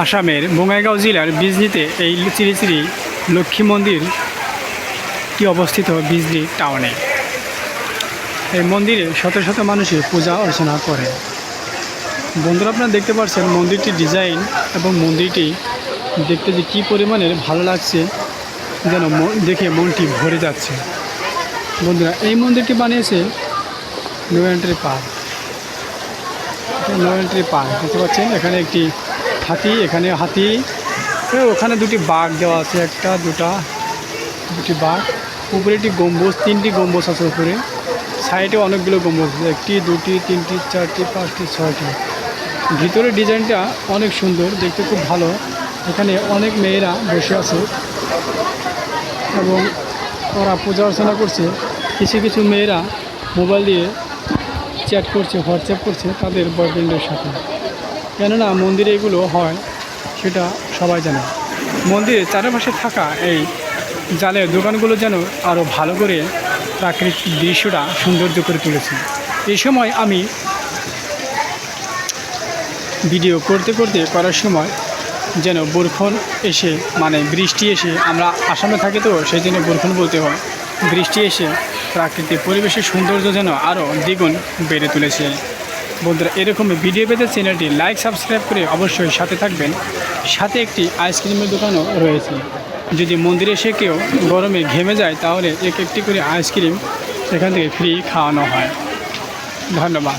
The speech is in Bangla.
আসামের বঙাইগাঁও জেলার বিজনিতে এই শ্রী শ্রী লক্ষ্মী মন্দিরটি অবস্থিত বিজনি টাউনে। এই মন্দিরে শত শত মানুষের পূজা অর্চনা করে। বন্ধুরা, আপনারা দেখতে পাচ্ছেন মন্দিরটির ডিজাইন এবং মন্দিরটি দেখতে যে কী পরিমাণের ভালো লাগছে, যেন দেখে মনটি ভরে যাচ্ছে। বন্ধুরা, এই মন্দিরটি বানিয়েছে no entry park. No entry park দেখতে পাচ্ছেন, এখানে একটি হাতি, এখানে হাতি, ওখানে দুটি বাঘ দেওয়া আছে, একটা দুটি বাঘ। উপরে একটি গম্বুজ, 3টি গম্বুজ আছে উপরে, সাইডে অনেকগুলো গম্বুজ, 1টি 2টি 3টি 4টি 5টি 6টি। ভিতরের ডিজাইনটা অনেক সুন্দর, দেখতে খুব ভালো। এখানে অনেক মেয়েরা বসে আছে এবং ওরা পূজা অর্চনা করছে। কিছু কিছু মেয়েরা মোবাইল দিয়ে চ্যাট করছে, হোয়াটসঅ্যাপ করছে তাদের বয়ফ্রেন্ডের সাথে। কেননা মন্দিরে এগুলো হয় সেটা সবাই জানে। মন্দিরের চারপাশে থাকা এই জালের দোকানগুলো যেন আরও ভালো করে প্রাকৃতিক দৃশ্যটা সৌন্দর্য করে তুলেছে। এই সময় আমি ভিডিও করার সময় যেন বরখন এসে, মানে বৃষ্টি এসে, আমরা আসামে থাকি তো সেই জন্য বরখন বলতে হয়, বৃষ্টি এসে প্রাকৃতিক পরিবেশের সৌন্দর্য যেন আরও দ্বিগুণ বেড়ে তুলেছে। বন্ধুরা, এরকম ভিডিও পেতে চ্যানেলটি লাইক সাবস্ক্রাইব করে অবশ্যই সাথে থাকবেন। সাথে একটি আইসক্রিমের দোকানও রয়েছে। যদি মন্দিরে এসে কেউ গরমে ঘেমে যায় তাহলে একটি করে আইসক্রিম এখান থেকে ফ্রি খাওয়ানো হয়। ধন্যবাদ।